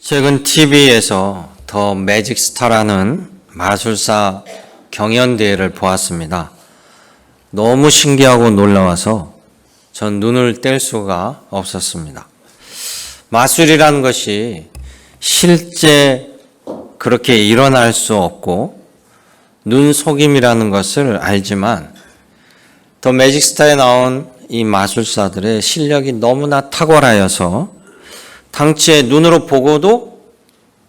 최근 TV에서 더 매직스타라는 마술사 경연대회를 보았습니다. 너무 신기하고 놀라워서 전 눈을 뗄 수가 없었습니다. 마술이라는 것이 실제 그렇게 일어날 수 없고 눈속임이라는 것을 알지만 더 매직스타에 나온 이 마술사들의 실력이 너무나 탁월하여서 당시에 눈으로 보고도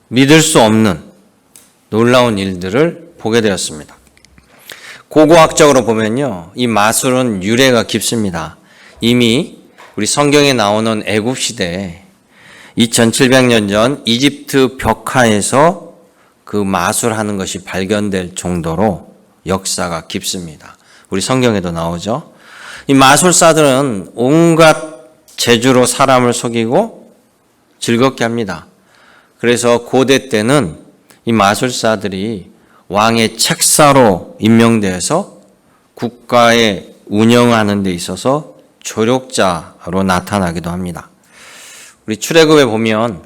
믿을 수 없는 놀라운 일들을 보게 되었습니다. 고고학적으로 보면요, 이 마술은 유래가 깊습니다. 이미 우리 성경에 나오는 애굽 시대에 2700년 전 이집트 벽화에서 그 마술하는 것이 발견될 정도로 역사가 깊습니다. 우리 성경에도 나오죠. 이 마술사들은 온갖 재주로 사람을 속이고 즐겁게 합니다. 그래서 고대 때는 이 마술사들이 왕의 책사로 임명되어서 국가에 운영하는 데 있어서 조력자로 나타나기도 합니다. 우리 출애굽에 보면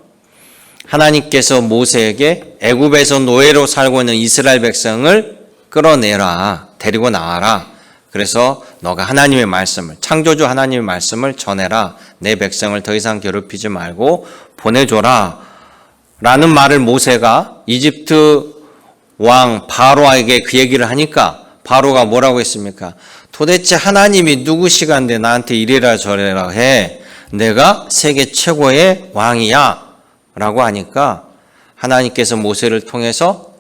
하나님께서 모세에게 애굽에서 노예로 살고 있는 이스라엘 백성을 끌어내라, 데리고 나와라. 그래서 너가 하나님의 말씀을, 창조주 하나님의 말씀을 전해라. 내 백성을 더 이상 괴롭히지 말고 보내줘라. 라는 말을 모세가 이집트 왕 바로에게 그 얘기를 하니까 바로가 뭐라고 했습니까? 도대체 하나님이 누구시간데 나한테 이래라 저래라 해. 내가 세계 최고의 왕이야. 라고 하니까 하나님께서 모세를 통해서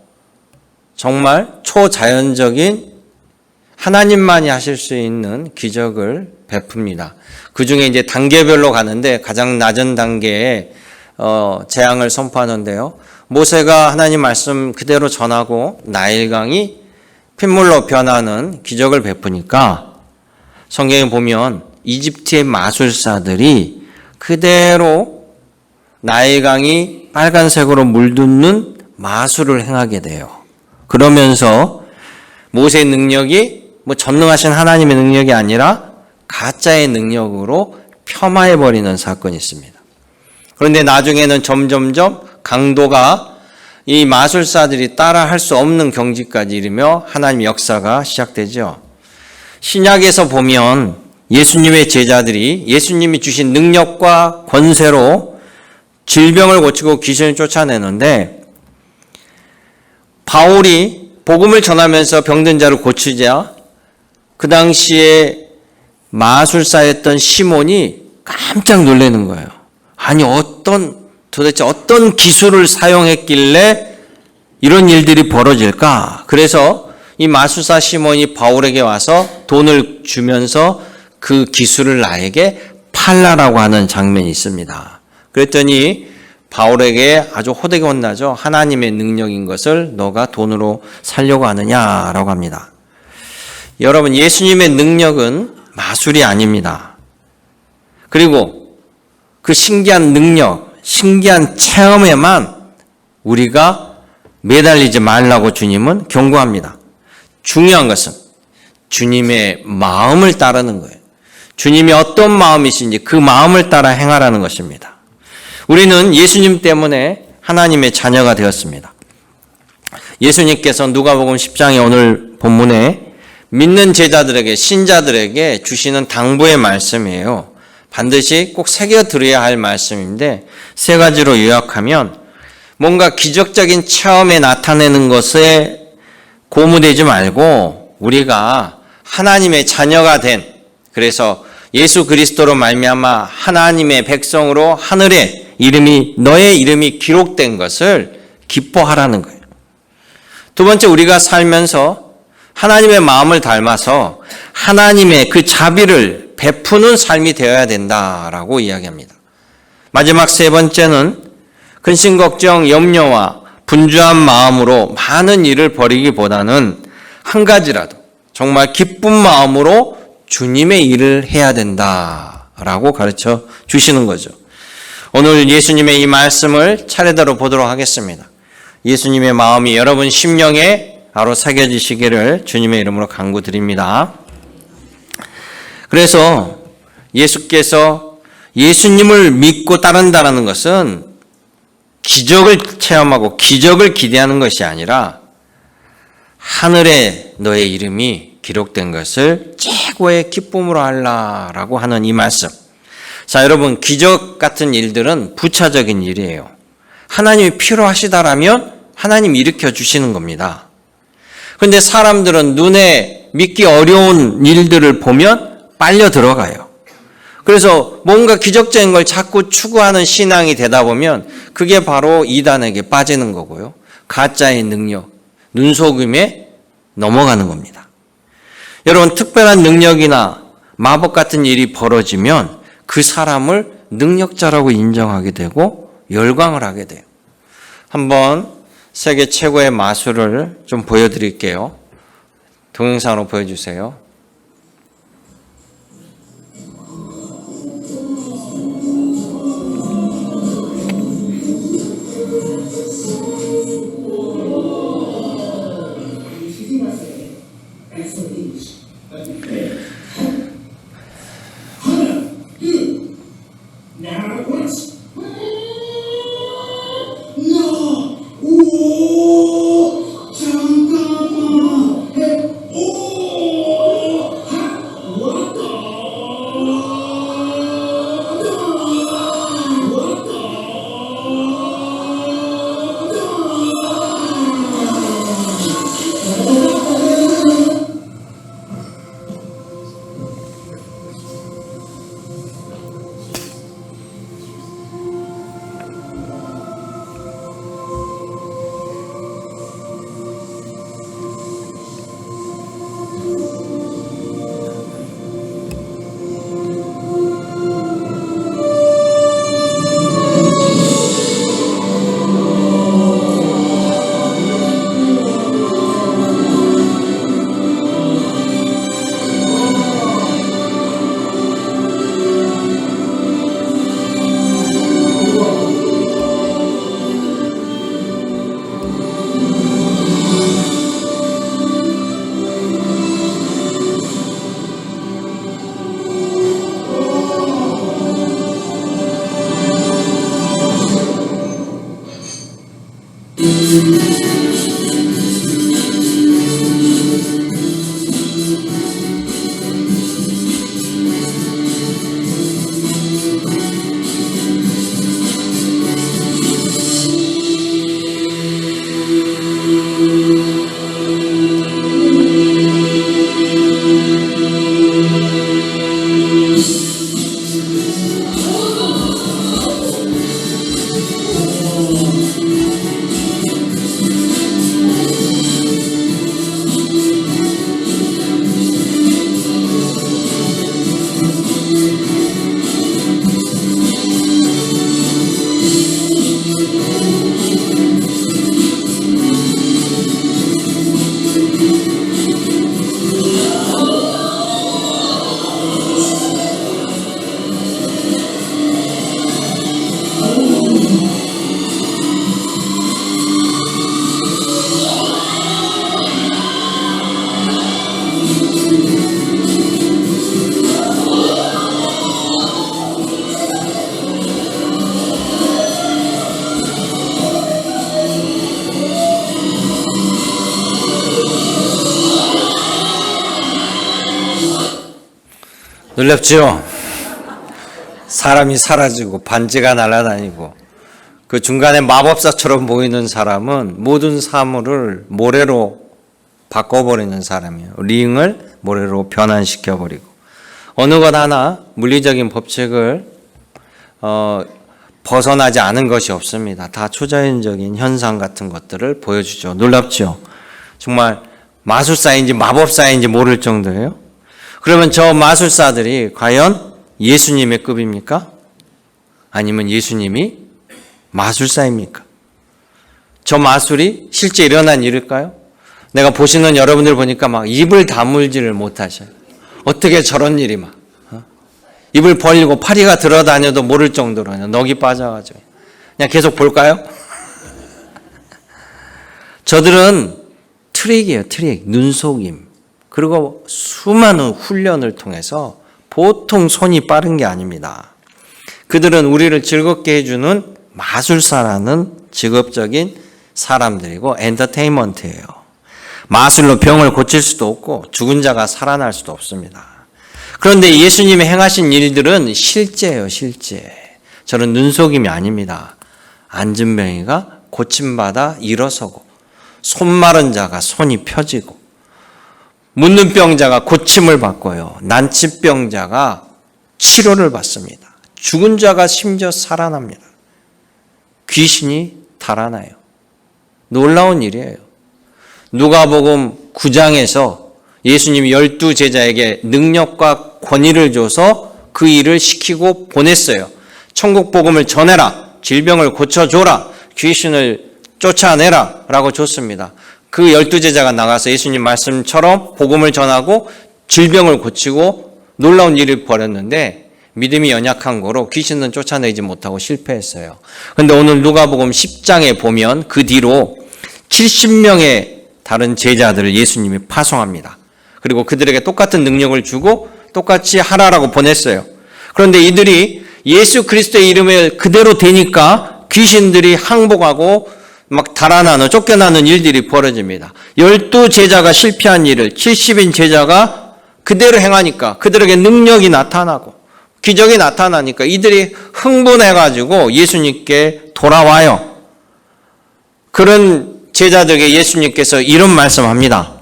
정말 초자연적인 하나님만이 하실 수 있는 기적을 베풉니다. 그 중에 이제 단계별로 가는데 가장 낮은 단계에 재앙을 선포하는데요. 모세가 하나님 말씀 그대로 전하고 나일강이 핏물로 변하는 기적을 베푸니까 성경에 보면 이집트의 마술사들이 그대로 나일강이 빨간색으로 물듣는 마술을 행하게 돼요. 그러면서 모세의 능력이 전능하신 하나님의 능력이 아니라 가짜의 능력으로 폄하해버리는 사건이 있습니다. 그런데 나중에는 점점점 강도가 이 마술사들이 따라할 수 없는 경지까지 이르며 하나님의 역사가 시작되죠. 신약에서 보면 예수님의 제자들이 예수님이 주신 능력과 권세로 질병을 고치고 귀신을 쫓아내는데 바울이 복음을 전하면서 병든 자를 고치자 그 당시에 마술사였던 시몬이 깜짝 놀라는 거예요. 아니 도대체 어떤 기술을 사용했길래 이런 일들이 벌어질까? 그래서 이 마술사 시몬이 바울에게 와서 돈을 주면서 그 기술을 나에게 팔라라고 하는 장면이 있습니다. 그랬더니 바울에게 아주 호되게 혼나죠. 하나님의 능력인 것을 너가 돈으로 살려고 하느냐라고 합니다. 여러분, 예수님의 능력은 마술이 아닙니다. 그리고 그 신기한 능력, 신기한 체험에만 우리가 매달리지 말라고 주님은 경고합니다. 중요한 것은 주님의 마음을 따르는 거예요. 주님이 어떤 마음이신지 그 마음을 따라 행하라는 것입니다. 우리는 예수님 때문에 하나님의 자녀가 되었습니다. 예수님께서 누가복음 10장의 오늘 본문에 믿는 제자들에게, 신자들에게 주시는 당부의 말씀이에요. 반드시 꼭 새겨들어야 할 말씀인데 세 가지로 요약하면 뭔가 기적적인 체험에 나타내는 것에 고무되지 말고 우리가 하나님의 자녀가 된, 그래서 예수 그리스도로 말미암아 하나님의 백성으로 하늘에 너의 이름이 기록된 것을 기뻐하라는 거예요. 두 번째, 우리가 살면서 하나님의 마음을 닮아서 하나님의 그 자비를 베푸는 삶이 되어야 된다라고 이야기합니다. 마지막 세 번째는 근심, 걱정, 염려와 분주한 마음으로 많은 일을 벌이기보다는 한 가지라도 정말 기쁜 마음으로 주님의 일을 해야 된다라고 가르쳐 주시는 거죠. 오늘 예수님의 이 말씀을 차례대로 보도록 하겠습니다. 예수님의 마음이 여러분 심령에 바로 새겨지시기를 주님의 이름으로 간구드립니다. 그래서 예수께서 예수님을 믿고 따른다는 것은 기적을 체험하고 기적을 기대하는 것이 아니라 하늘에 너의 이름이 기록된 것을 최고의 기쁨으로 하라라고 하는 이 말씀. 자, 여러분, 기적 같은 일들은 부차적인 일이에요. 하나님이 필요하시다라면 하나님이 일으켜 주시는 겁니다. 그런데 사람들은 눈에 믿기 어려운 일들을 보면 빨려 들어가요. 그래서 뭔가 기적적인 걸 자꾸 추구하는 신앙이 되다 보면 그게 바로 이단에게 빠지는 거고요. 가짜의 능력, 눈속임에 넘어가는 겁니다. 여러분, 특별한 능력이나 마법 같은 일이 벌어지면 그 사람을 능력자라고 인정하게 되고 열광을 하게 돼요. 한번 세계 최고의 마술을 좀 보여드릴게요. 동영상으로 보여주세요. 놀랍죠? 사람이 사라지고 반지가 날아다니고 그 중간에 마법사처럼 보이는 사람은 모든 사물을 모래로 바꿔버리는 사람이에요. 링을 모래로 변환시켜버리고 어느 것 하나 물리적인 법칙을 벗어나지 않은 것이 없습니다. 다 초자연적인 현상 같은 것들을 보여주죠. 놀랍죠? 정말 마술사인지 마법사인지 모를 정도예요. 그러면 저 마술사들이 과연 예수님의 급입니까? 아니면 예수님이 마술사입니까? 저 마술이 실제 일어난 일일까요? 내가 보시는 여러분들 보니까 막 입을 다물지를 못하셔요. 어떻게 저런 일이 막 입을 벌리고 파리가 들어다녀도 모를 정도로 그냥 넋이 빠져가지고 그냥 계속 볼까요? 저들은 트릭이에요. 트릭, 눈속임. 그리고 수많은 훈련을 통해서 보통 손이 빠른 게 아닙니다. 그들은 우리를 즐겁게 해주는 마술사라는 직업적인 사람들이고 엔터테인먼트예요. 마술로 병을 고칠 수도 없고 죽은 자가 살아날 수도 없습니다. 그런데 예수님이 행하신 일들은 실제예요, 실제. 저는 눈속임이 아닙니다. 안진뱅이가 고침받아 일어서고, 손 마른 자가 손이 펴지고, 묻는 병자가 고침을 받고요, 난치병자가 치료를 받습니다. 죽은 자가 심지어 살아납니다. 귀신이 달아나요. 놀라운 일이에요. 누가복음 9장에서 예수님이 12제자에게 능력과 권위를 줘서 그 일을 시키고 보냈어요. 천국 복음을 전해라, 질병을 고쳐줘라, 귀신을 쫓아내라 라고 줬습니다. 그 12제자가 나가서 예수님 말씀처럼 복음을 전하고 질병을 고치고 놀라운 일을 벌였는데 믿음이 연약한 거로 귀신은 쫓아내지 못하고 실패했어요. 그런데 오늘 누가복음 10장에 보면 그 뒤로 70명의 다른 제자들을 예수님이 파송합니다. 그리고 그들에게 똑같은 능력을 주고 똑같이 하라라고 보냈어요. 그런데 이들이 예수 그리스도의 이름을 그대로 대니까 귀신들이 항복하고 막 달아나는, 쫓겨나는 일들이 벌어집니다. 12제자가 실패한 일을 70인 제자가 그대로 행하니까 그들에게 능력이 나타나고 기적이 나타나니까 이들이 흥분해가지고 예수님께 돌아와요. 그런 제자들에게 예수님께서 이런 말씀합니다.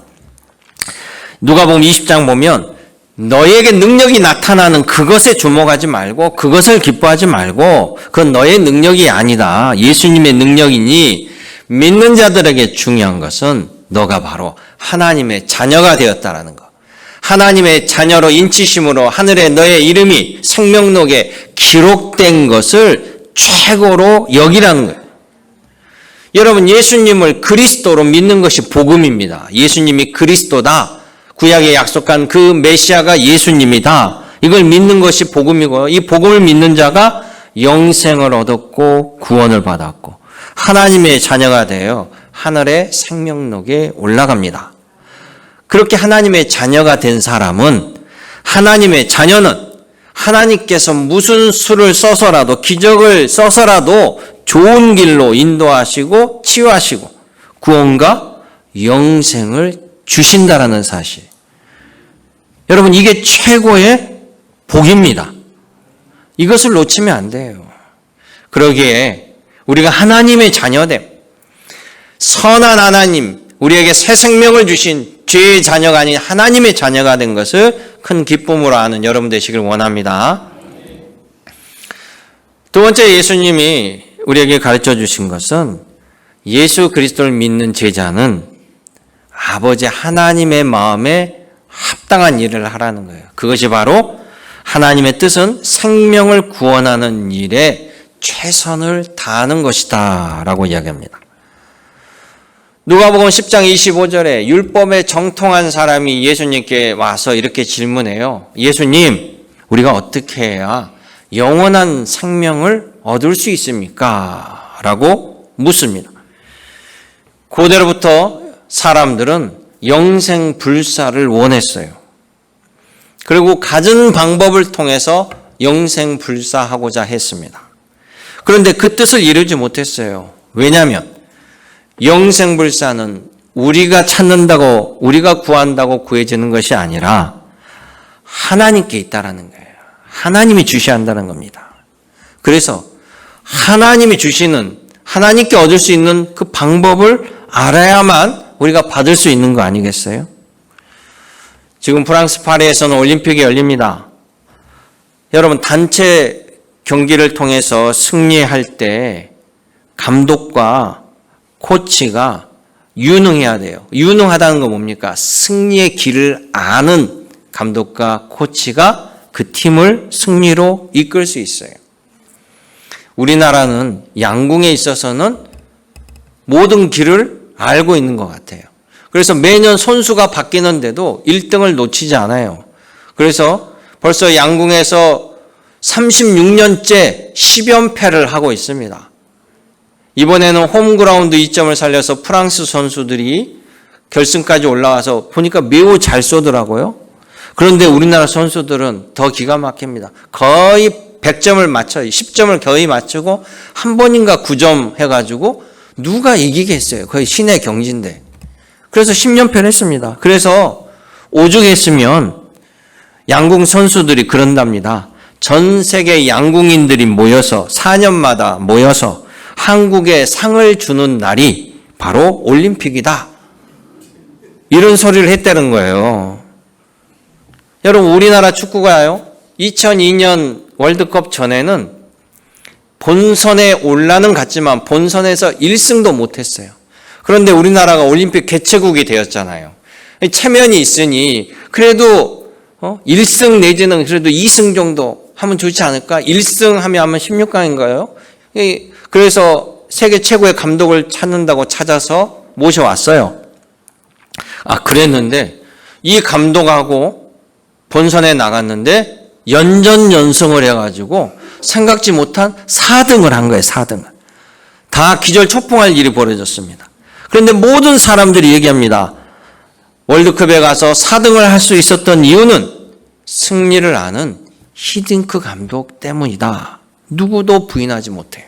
누가복음 20장 보면 너에게 능력이 나타나는 그것에 주목하지 말고 그것을 기뻐하지 말고 그건 너의 능력이 아니다. 예수님의 능력이니 믿는 자들에게 중요한 것은 너가 바로 하나님의 자녀가 되었다라는 것. 하나님의 자녀로 인치심으로 하늘에 너의 이름이 생명록에 기록된 것을 최고로 여기라는 거예요. 여러분, 예수님을 그리스도로 믿는 것이 복음입니다. 예수님이 그리스도다. 구약에 약속한 그 메시아가 예수님이다. 이걸 믿는 것이 복음이고 이 복음을 믿는 자가 영생을 얻었고 구원을 받았고 하나님의 자녀가 되어 하늘의 생명록에 올라갑니다. 그렇게 하나님의 자녀가 된 사람은 하나님의 자녀는 하나님께서 무슨 수를 써서라도 기적을 써서라도 좋은 길로 인도하시고 치유하시고 구원과 영생을 주신다라는 사실. 여러분, 이게 최고의 복입니다. 이것을 놓치면 안 돼요. 그러기에 우리가 하나님의 자녀됨, 선한 하나님, 우리에게 새 생명을 주신 죄의 자녀가 아닌 하나님의 자녀가 된 것을 큰 기쁨으로 아는 여러분 되시길 원합니다. 두 번째, 예수님이 우리에게 가르쳐 주신 것은 예수 그리스도를 믿는 제자는 아버지 하나님의 마음에 합당한 일을 하라는 거예요. 그것이 바로 하나님의 뜻은 생명을 구원하는 일에 최선을 다하는 것이다 라고 이야기합니다. 누가복음 10장 25절에 율법에 정통한 사람이 예수님께 와서 이렇게 질문해요. 예수님, 우리가 어떻게 해야 영원한 생명을 얻을 수 있습니까? 라고 묻습니다. 그대로부터 사람들은 영생불사를 원했어요. 그리고 갖은 방법을 통해서 영생불사하고자 했습니다. 그런데 그 뜻을 이루지 못했어요. 왜냐하면 영생불사는 우리가 찾는다고, 우리가 구한다고 구해지는 것이 아니라 하나님께 있다라는 거예요. 하나님이 주셔야 한다는 겁니다. 그래서 하나님이 주시는, 하나님께 얻을 수 있는 그 방법을 알아야만 우리가 받을 수 있는 거 아니겠어요? 지금 프랑스 파리에서는 올림픽이 열립니다. 여러분, 단체 경기를 통해서 승리할 때 감독과 코치가 유능해야 돼요. 유능하다는 건 뭡니까? 승리의 길을 아는 감독과 코치가 그 팀을 승리로 이끌 수 있어요. 우리나라는 양궁에 있어서는 모든 길을 알고 있는 것 같아요. 그래서 매년 선수가 바뀌는데도 1등을 놓치지 않아요. 그래서 벌써 양궁에서 36년째 10연패를 하고 있습니다. 이번에는 홈그라운드 2점을 살려서 프랑스 선수들이 결승까지 올라와서 보니까 매우 잘 쏘더라고요. 그런데 우리나라 선수들은 더 기가 막힙니다. 거의 100점을 맞춰 10점을 거의 맞추고 한 번인가 9점 해가지고 누가 이기겠어요. 거의 신의 경지인데. 그래서 10연패를 했습니다. 그래서 오죽했으면 양궁 선수들이 그런답니다. 전 세계 양궁인들이 모여서 4년마다 모여서 한국에 상을 주는 날이 바로 올림픽이다. 이런 소리를 했다는 거예요. 여러분, 우리나라 축구가요, 2002년 월드컵 전에는 본선에 올라는 갔지만 본선에서 1승도 못했어요. 그런데 우리나라가 올림픽 개최국이 되었잖아요. 체면이 있으니 그래도 1승 내지는 그래도 2승 정도 하면 좋지 않을까? 1승 하면 16강인가요? 그래서 세계 최고의 감독을 찾는다고 찾아서 모셔왔어요. 그랬는데 이 감독하고 본선에 나갔는데 연전연승을 해가지고 생각지 못한 4등을 한 거예요. 4등을. 다 기절초풍할 일이 벌어졌습니다. 그런데 모든 사람들이 얘기합니다. 월드컵에 가서 4등을 할 수 있었던 이유는 승리를 아는 히딩크 감독 때문이다. 누구도 부인하지 못해요.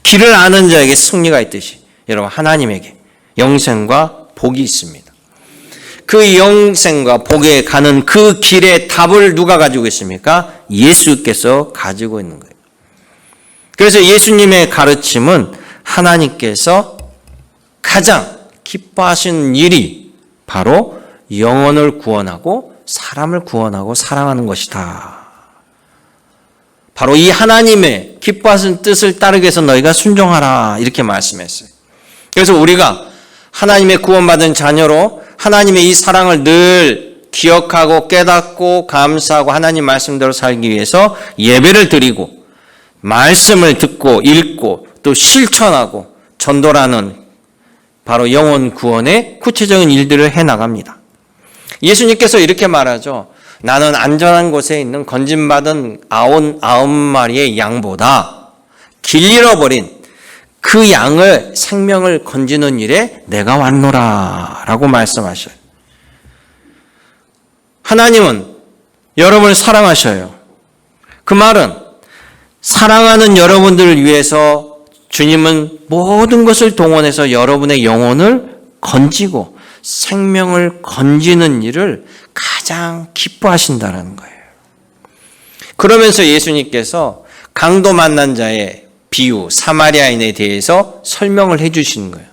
길을 아는 자에게 승리가 있듯이 여러분, 하나님에게 영생과 복이 있습니다. 그 영생과 복에 가는 그 길의 답을 누가 가지고 있습니까? 예수께서 가지고 있는 거예요. 그래서 예수님의 가르침은 하나님께서 가장 기뻐하신 일이 바로 영혼을 구원하고 사람을 구원하고 사랑하는 것이다. 바로 이 하나님의 기뻐하신 뜻을 따르기 위해서 너희가 순종하라, 이렇게 말씀했어요. 그래서 우리가 하나님의 구원받은 자녀로 하나님의 이 사랑을 늘 기억하고 깨닫고 감사하고 하나님 말씀대로 살기 위해서 예배를 드리고 말씀을 듣고 읽고 또 실천하고 전도라는 바로 영혼 구원의 구체적인 일들을 해나갑니다. 예수님께서 이렇게 말하죠. 나는 안전한 곳에 있는 건짐받은 99마리의 양보다 길 잃어버린 그 양을 생명을 건지는 일에 내가 왔노라 라고 말씀하셔요. 하나님은 여러분을 사랑하셔요. 그 말은 사랑하는 여러분들을 위해서 주님은 모든 것을 동원해서 여러분의 영혼을 건지고 생명을 건지는 일을 가장 기뻐하신다는 거예요. 그러면서 예수님께서 강도 만난 자의 비유, 사마리아인에 대해서 설명을 해 주시는 거예요.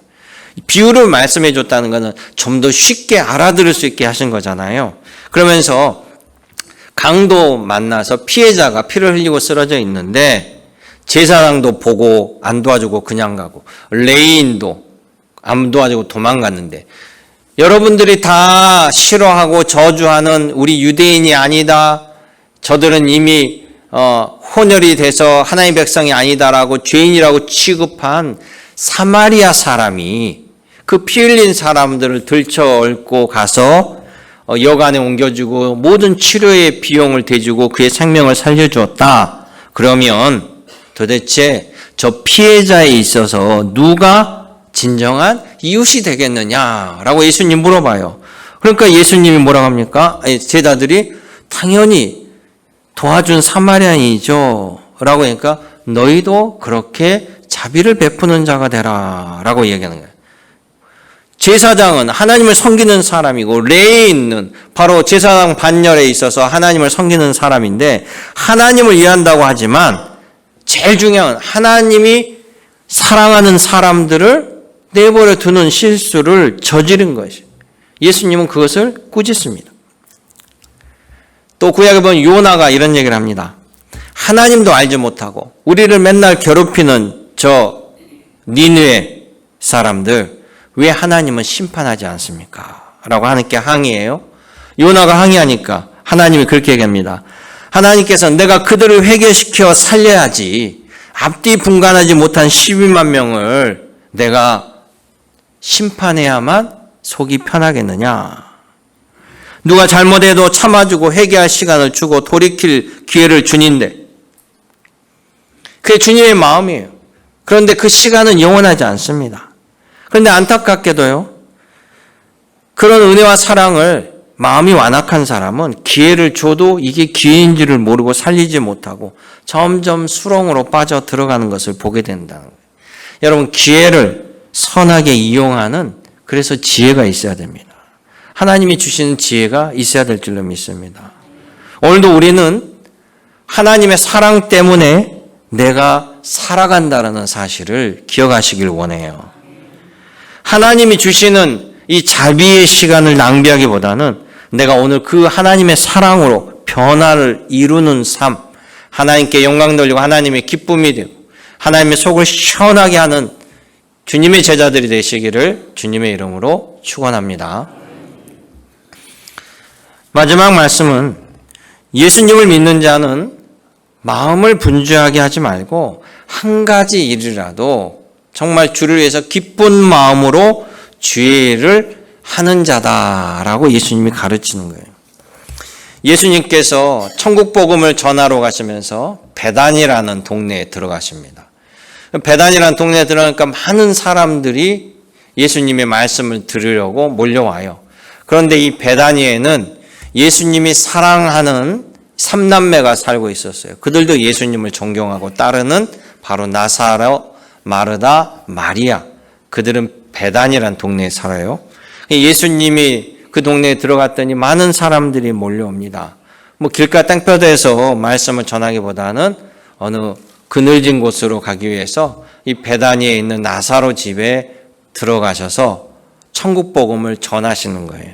비유를 말씀해 줬다는 것은 좀 더 쉽게 알아들을 수 있게 하신 거잖아요. 그러면서 강도 만나서 피해자가 피를 흘리고 쓰러져 있는데 제사장도 보고 안 도와주고 그냥 가고 레위인도 안 도와주고 도망갔는데 여러분들이 다 싫어하고 저주하는 우리 유대인이 아니다. 저들은 이미 혼혈이 돼서 하나님의 백성이 아니다라고 죄인이라고 취급한 사마리아 사람이 그 피 흘린 사람들을 들쳐업고 가서 여관에 옮겨주고 모든 치료의 비용을 대주고 그의 생명을 살려주었다. 그러면 도대체 저 피해자에 있어서 누가 진정한 이웃이 되겠느냐라고 예수님 물어봐요. 그러니까 예수님이 뭐라고 합니까? 제자들이 당연히 도와준 사마리아인이죠 라고 하니까 너희도 그렇게 자비를 베푸는 자가 되라 라고 얘기하는 거예요. 제사장은 하나님을 섬기는 사람이고 레위인은 바로 제사장 반열에 있어서 하나님을 섬기는 사람인데 하나님을 위한다고 하지만 제일 중요한 하나님이 사랑하는 사람들을 내버려 두는 실수를 저지른 것이에요. 예수님은 그것을 꾸짖습니다. 또 구약에 보면 요나가 이런 얘기를 합니다. 하나님도 알지 못하고 우리를 맨날 괴롭히는 저 니느웨 사람들 왜 하나님은 심판하지 않습니까? 라고 하나님께 항의해요. 요나가 항의하니까 하나님이 그렇게 얘기합니다. 하나님께서 내가 그들을 회개시켜 살려야지 앞뒤 분간하지 못한 12만 명을 내가 심판해야만 속이 편하겠느냐. 누가 잘못해도 참아주고 회개할 시간을 주고 돌이킬 기회를 주는데 그게 주님의 마음이에요. 그런데 그 시간은 영원하지 않습니다. 그런데 안타깝게도요. 그런 은혜와 사랑을 마음이 완악한 사람은 기회를 줘도 이게 기회인지를 모르고 살리지 못하고 점점 수렁으로 빠져 들어가는 것을 보게 된다는 거예요. 여러분, 기회를 선하게 이용하는 그래서 지혜가 있어야 됩니다. 하나님이 주시는 지혜가 있어야 될 줄로 믿습니다. 오늘도 우리는 하나님의 사랑 때문에 내가 살아간다는 사실을 기억하시길 원해요. 하나님이 주시는 이 자비의 시간을 낭비하기보다는 내가 오늘 그 하나님의 사랑으로 변화를 이루는 삶, 하나님께 영광 돌리고 하나님의 기쁨이 되고 하나님의 속을 시원하게 하는 주님의 제자들이 되시기를 주님의 이름으로 축원합니다. 마지막 말씀은 예수님을 믿는 자는 마음을 분주하게 하지 말고 한 가지 일이라도 정말 주를 위해서 기쁜 마음으로 주의 일을 하는 자다라고 예수님이 가르치는 거예요. 예수님께서 천국 복음을 전하러 가시면서 베단이라는 동네에 들어가십니다. 베단이라는 동네에 들어가니까 많은 사람들이 예수님의 말씀을 들으려고 몰려와요. 그런데 이 베다니에는 예수님이 사랑하는 삼남매가 살고 있었어요. 그들도 예수님을 존경하고 따르는 바로 나사로, 마르다, 마리아. 그들은 베단이라는 동네에 살아요. 예수님이 그 동네에 들어갔더니 많은 사람들이 몰려옵니다. 길가 땡볕에서 말씀을 전하기보다는 어느 그늘진 곳으로 가기 위해서 이 베다니에 있는 나사로 집에 들어가셔서 천국 복음을 전하시는 거예요.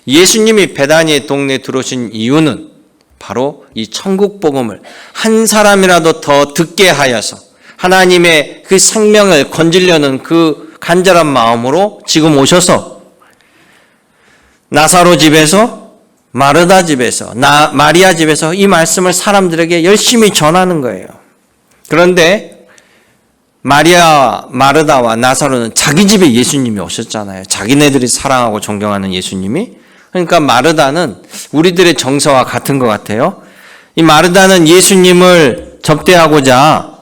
예수님이 베다니의 동네에 들어오신 이유는 바로 이 천국 복음을 한 사람이라도 더 듣게 하여서 하나님의 그 생명을 건지려는 그 간절한 마음으로 지금 오셔서 나사로 집에서, 마르다 집에서, 마리아 집에서 이 말씀을 사람들에게 열심히 전하는 거예요. 그런데 마리아, 마르다와 나사로는 자기 집에 예수님이 오셨잖아요. 자기네들이 사랑하고 존경하는 예수님이. 그러니까 마르다는 우리들의 정서와 같은 것 같아요. 이 마르다는 예수님을 접대하고자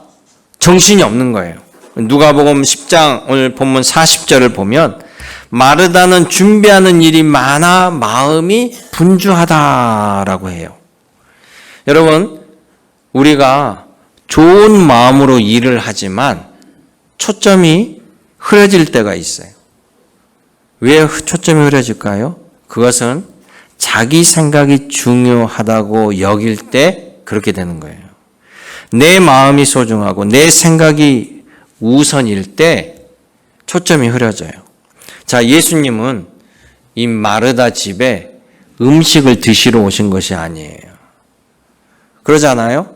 정신이 없는 거예요. 누가복음 10장 오늘 본문 40절을 보면 마르다는 준비하는 일이 많아 마음이 분주하다라고 해요. 여러분, 우리가 좋은 마음으로 일을 하지만 초점이 흐려질 때가 있어요. 왜 초점이 흐려질까요? 그것은 자기 생각이 중요하다고 여길 때 그렇게 되는 거예요. 내 마음이 소중하고 내 생각이 우선일 때 초점이 흐려져요. 자, 예수님은 이 마르다 집에 음식을 드시러 오신 것이 아니에요. 그러잖아요?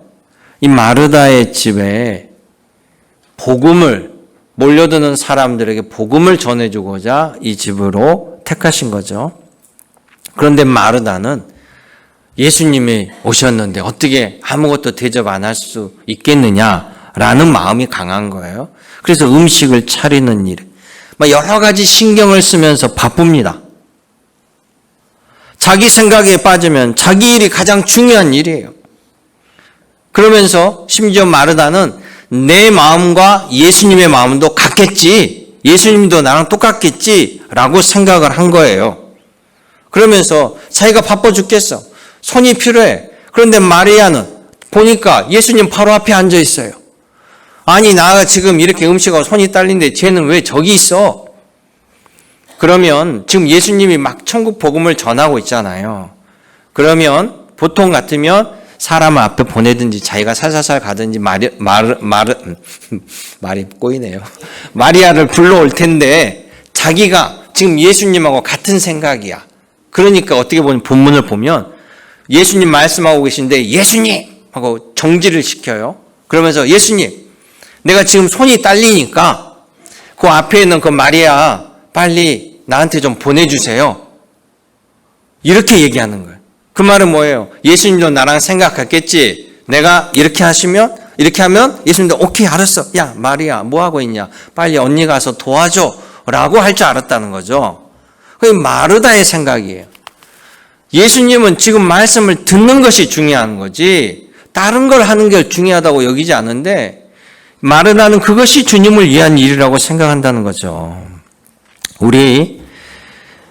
이 마르다의 집에 복음을 몰려드는 사람들에게 복음을 전해주고자 이 집으로 택하신 거죠. 그런데 마르다는 예수님이 오셨는데 어떻게 아무것도 대접 안 할 수 있겠느냐라는 마음이 강한 거예요. 그래서 음식을 차리는 일, 여러 가지 신경을 쓰면서 바쁩니다. 자기 생각에 빠지면 자기 일이 가장 중요한 일이에요. 그러면서 심지어 마르다는 내 마음과 예수님의 마음도 같겠지, 예수님도 나랑 똑같겠지라고 생각을 한 거예요. 그러면서 자기가 바빠 죽겠어. 손이 필요해. 그런데 마리아는 보니까 예수님 바로 앞에 앉아 있어요. 아니, 나 지금 이렇게 음식하고 손이 딸린데 쟤는 왜 저기 있어? 그러면 지금 예수님이 막 천국 복음을 전하고 있잖아요. 그러면 보통 같으면 사람 앞에 보내든지 자기가 살살살 가든지 말이 꼬이네요. 마리아를 불러올 텐데 자기가 지금 예수님하고 같은 생각이야. 그러니까 어떻게 보면 본문을 보면 예수님 말씀하고 계신데 예수님! 하고 정지를 시켜요. 그러면서 예수님, 내가 지금 손이 딸리니까 그 앞에 있는 그 마리아 빨리 나한테 좀 보내주세요. 이렇게 얘기하는 거예요. 그 말은 뭐예요? 예수님도 나랑 생각했겠지. 내가 이렇게 하면 예수님도 오케이 알았어. 야 마리아 뭐하고 있냐? 빨리 언니 가서 도와줘 라고 할 줄 알았다는 거죠. 그게 마르다의 생각이에요. 예수님은 지금 말씀을 듣는 것이 중요한 거지 다른 걸 하는 게 중요하다고 여기지 않은데 마르다는 그것이 주님을 위한 일이라고 생각한다는 거죠. 우리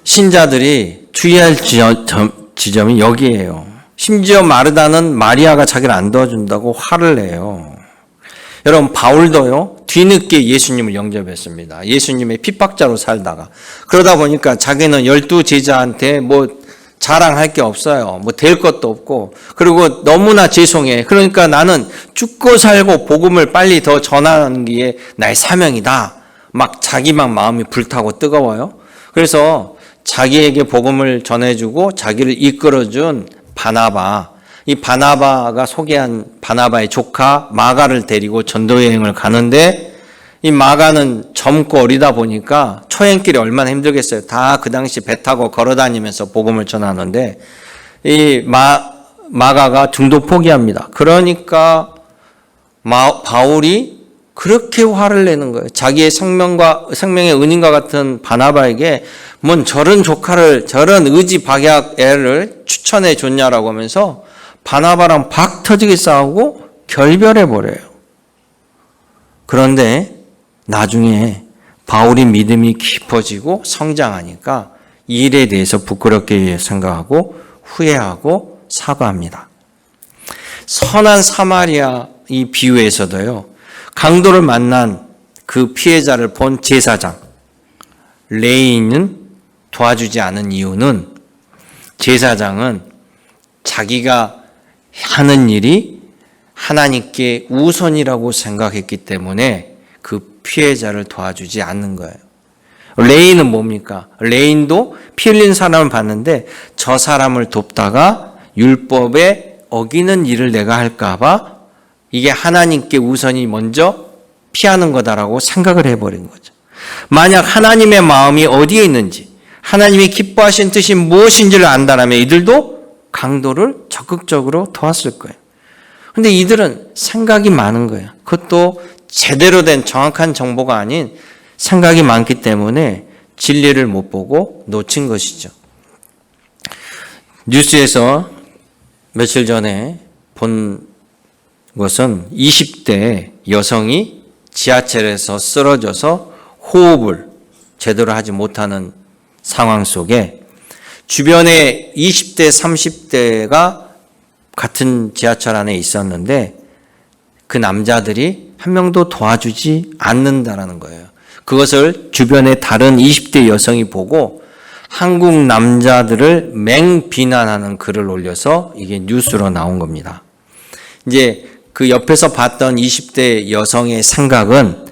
신자들이 주의할 지점이 여기에요. 심지어 마르다는 마리아가 자기를 안 도와준다고 화를 내요. 여러분, 바울도요, 뒤늦게 예수님을 영접했습니다. 예수님의 핍박자로 살다가. 그러다 보니까 자기는 12 제자한테 뭐 자랑할 게 없어요. 뭐 될 것도 없고. 그리고 너무나 죄송해. 그러니까 나는 죽고 살고 복음을 빨리 더 전하는 게 나의 사명이다. 막 자기만 마음이 불타고 뜨거워요. 그래서 자기에게 복음을 전해주고 자기를 이끌어준 바나바, 이 바나바가 소개한 바나바의 조카 마가를 데리고 전도여행을 가는데, 이 마가는 젊고 어리다 보니까 초행길이 얼마나 힘들겠어요. 다 그 당시 배 타고 걸어다니면서 복음을 전하는데, 이 마가가 중도 포기합니다. 그러니까 바울이 그렇게 화를 내는 거예요. 자기의 생명의 은인과 같은 바나바에게 뭔 저런 조카를, 저런 의지박약 애를 추천해 줬냐라고 하면서 바나바랑 박 터지게 싸우고 결별해 버려요. 그런데 나중에 바울이 믿음이 깊어지고 성장하니까 이 일에 대해서 부끄럽게 생각하고 후회하고 사과합니다. 선한 사마리아 이 비유에서도요, 강도를 만난 그 피해자를 본 제사장 레이는 도와주지 않은 이유는, 제사장은 자기가 하는 일이 하나님께 우선이라고 생각했기 때문에 그 피해자를 도와주지 않는 거예요. 레인은 뭡니까? 레인도 피 흘린 사람을 봤는데 저 사람을 돕다가 율법에 어기는 일을 내가 할까 봐 이게 하나님께 우선이 먼저 피하는 거다라고 생각을 해버린 거죠. 만약 하나님의 마음이 어디에 있는지, 하나님이 기뻐하신 뜻이 무엇인지를 안다라면 이들도 강도를 적극적으로 도왔을 거예요. 근데 이들은 생각이 많은 거예요. 그것도 제대로 된 정확한 정보가 아닌 생각이 많기 때문에 진리를 못 보고 놓친 것이죠. 뉴스에서 며칠 전에 본 것은 20대 여성이 지하철에서 쓰러져서 호흡을 제대로 하지 못하는 상황 속에 주변에 20대, 30대가 같은 지하철 안에 있었는데 그 남자들이 한 명도 도와주지 않는다라는 거예요. 그것을 주변의 다른 20대 여성이 보고 한국 남자들을 맹비난하는 글을 올려서 이게 뉴스로 나온 겁니다. 이제 그 옆에서 봤던 20대 여성의 생각은,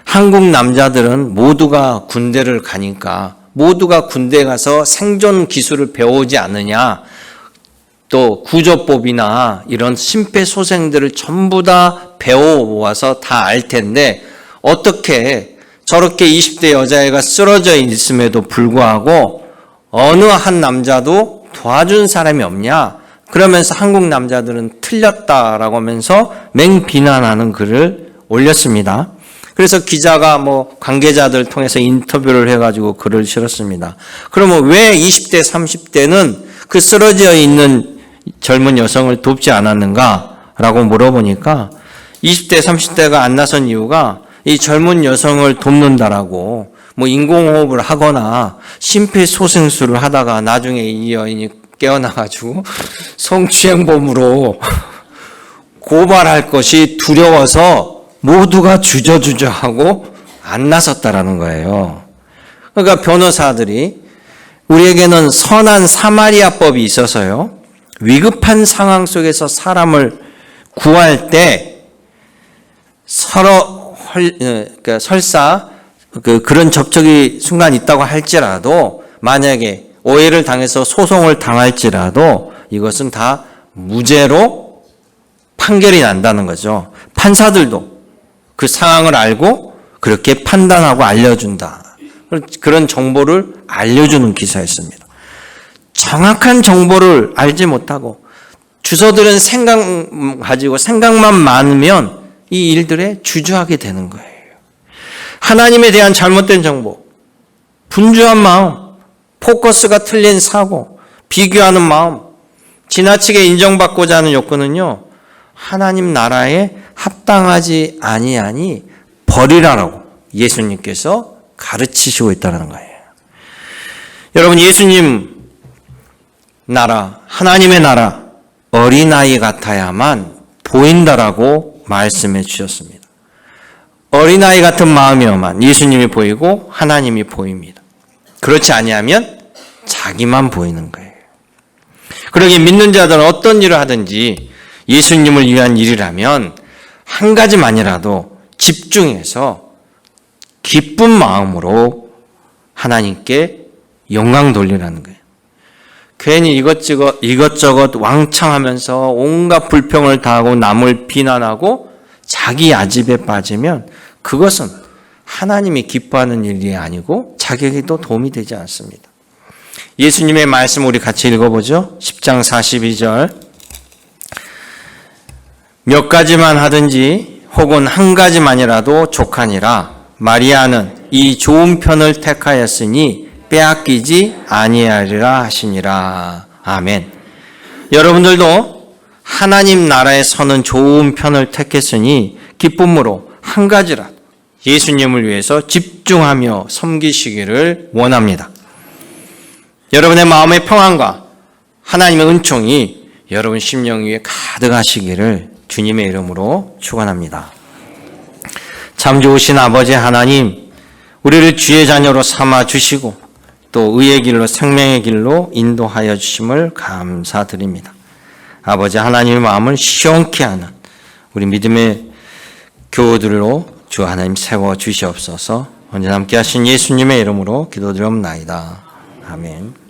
한국 남자들은 모두가 군대를 가니까 모두가 군대 가서 생존 기술을 배우지 않느냐, 또 구조법이나 이런 심폐소생들을 전부 다 배워와서 다 알 텐데 어떻게 저렇게 20대 여자애가 쓰러져 있음에도 불구하고 어느 한 남자도 도와준 사람이 없냐, 그러면서 한국 남자들은 틀렸다라고 하면서 맹비난하는 글을 올렸습니다. 그래서 기자가 관계자들 통해서 인터뷰를 해가지고 글을 실었습니다. 그러면 왜 20대, 30대는 그 쓰러져 있는 젊은 여성을 돕지 않았는가라고 물어보니까 20대, 30대가 안 나선 이유가 이 젊은 여성을 돕는다라고 인공호흡을 하거나 심폐소생술을 하다가 나중에 이 여인이 깨어나가지고 성추행범으로 고발할 것이 두려워서 모두가 주저주저하고 안 나섰다라는 거예요. 그러니까 변호사들이 우리에게는 선한 사마리아법이 있어서요, 위급한 상황 속에서 사람을 구할 때 서로 설사 그런 접촉이 순간 있다고 할지라도 만약에 오해를 당해서 소송을 당할지라도 이것은 다 무죄로 판결이 난다는 거죠. 판사들도 그 상황을 알고 그렇게 판단하고 알려준다. 그런 정보를 알려주는 기사였습니다. 정확한 정보를 알지 못하고 주서들은 생각 가지고 생각만 많으면 이 일들에 주저하게 되는 거예요. 하나님에 대한 잘못된 정보, 분주한 마음, 포커스가 틀린 사고, 비교하는 마음, 지나치게 인정받고자 하는 욕구는요, 하나님 나라에 합당하지 아니하니 버리라라고 예수님께서 가르치시고 있다는 거예요. 여러분, 예수님 나라, 하나님의 나라, 어린아이 같아야만 보인다라고 말씀해 주셨습니다. 어린아이 같은 마음이어만 예수님이 보이고 하나님이 보입니다. 그렇지 아니하면 자기만 보이는 거예요. 그러기에 믿는 자들은 어떤 일을 하든지 예수님을 위한 일이라면 한 가지만이라도 집중해서 기쁜 마음으로 하나님께 영광 돌리라는 거예요. 괜히 이것저것 왕창하면서 온갖 불평을 다하고 남을 비난하고 자기 야집에 빠지면 그것은 하나님이 기뻐하는 일이 아니고 자기에게도 도움이 되지 않습니다. 예수님의 말씀 우리 같이 읽어보죠. 10장 42절. 몇 가지만 하든지 혹은 한 가지만이라도 족하니라. 마리아는 이 좋은 편을 택하였으니 빼앗기지 아니하리라 하시니라. 아멘. 여러분들도 하나님 나라에 서는 좋은 편을 택했으니 기쁨으로 한 가지라도 예수님을 위해서 집중하며 섬기시기를 원합니다. 여러분의 마음의 평안과 하나님의 은총이 여러분 심령 위에 가득하시기를 주님의 이름으로 축원합니다. 참 좋으신 아버지 하나님, 우리를 주의 자녀로 삼아 주시고 또 의의 길로 생명의 길로 인도하여 주심을 감사드립니다. 아버지 하나님의 마음을 시원케 하는 우리 믿음의 교우들로 주 하나님 세워 주시옵소서. 언제나 함께 하신 예수님의 이름으로 기도드리옵나이다. 아멘.